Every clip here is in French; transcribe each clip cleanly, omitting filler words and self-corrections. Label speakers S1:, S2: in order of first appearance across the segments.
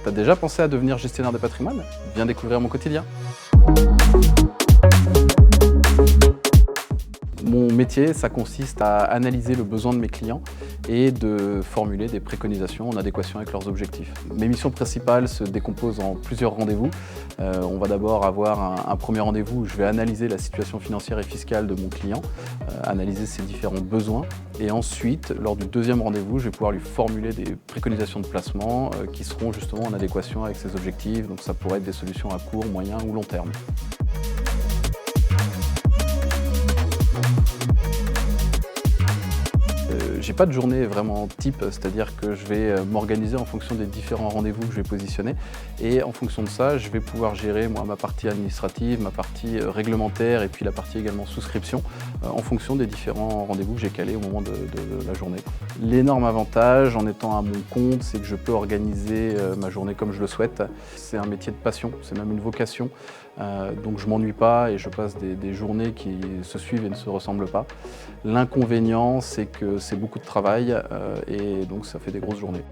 S1: T'as déjà pensé à devenir gestionnaire de patrimoine? Viens découvrir mon quotidien. Mon métier, ça consiste à analyser le besoin de mes clients et de formuler des préconisations en adéquation avec leurs objectifs. Mes missions principales se décomposent en plusieurs rendez-vous. On va d'abord avoir un premier rendez-vous où je vais analyser la situation financière et fiscale de mon client, analyser ses différents besoins. Et ensuite, lors du deuxième rendez-vous, je vais pouvoir lui formuler des préconisations de placement qui seront justement en adéquation avec ses objectifs. Donc ça pourrait être des solutions à court, moyen ou long terme. J'ai pas de journée vraiment type, c'est-à-dire que je vais m'organiser en fonction des différents rendez-vous que je vais positionner et en fonction de ça, je vais pouvoir gérer moi ma partie administrative, ma partie réglementaire et puis la partie également souscription en fonction des différents rendez-vous que j'ai calés au moment de la journée. L'énorme avantage en étant à mon compte, c'est que je peux organiser ma journée comme je le souhaite. C'est un métier de passion, c'est même une vocation, donc je m'ennuie pas et je passe des journées qui se suivent et ne se ressemblent pas. L'inconvénient, c'est que c'est beaucoup de travail et donc ça fait des grosses journées.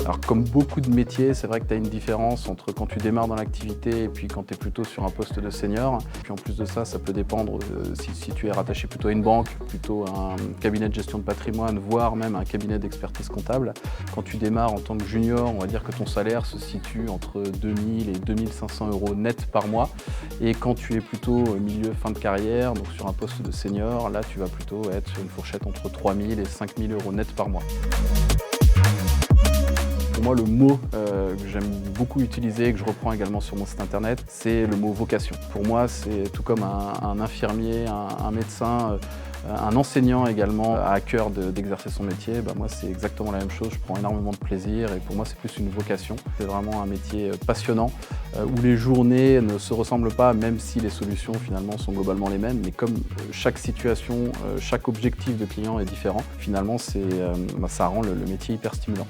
S1: Alors comme beaucoup de métiers, c'est vrai que tu as une différence entre quand tu démarres dans l'activité et puis quand tu es plutôt sur un poste de senior. Puis en plus de ça, ça peut dépendre si tu es rattaché plutôt à une banque, plutôt à un cabinet de gestion de patrimoine, voire même à un cabinet d'expertise comptable. Quand tu démarres en tant que junior, on va dire que ton salaire se situe entre 2000 et 2500 € net par mois. Et quand tu es plutôt milieu fin de carrière, donc sur un poste de senior, là tu vas plutôt être sur une fourchette entre 3000 et 5000 € net par mois. Pour moi, le mot que j'aime beaucoup utiliser, que je reprends également sur mon site internet, c'est le mot vocation. Pour moi, c'est tout comme un infirmier, un médecin, un enseignant également a à cœur d'exercer son métier. Moi, c'est exactement la même chose. Je prends énormément de plaisir et pour moi, c'est plus une vocation. C'est vraiment un métier passionnant où les journées ne se ressemblent pas, même si les solutions finalement sont globalement les mêmes. Mais comme chaque situation, chaque objectif de client est différent, finalement, ça rend le métier hyper stimulant.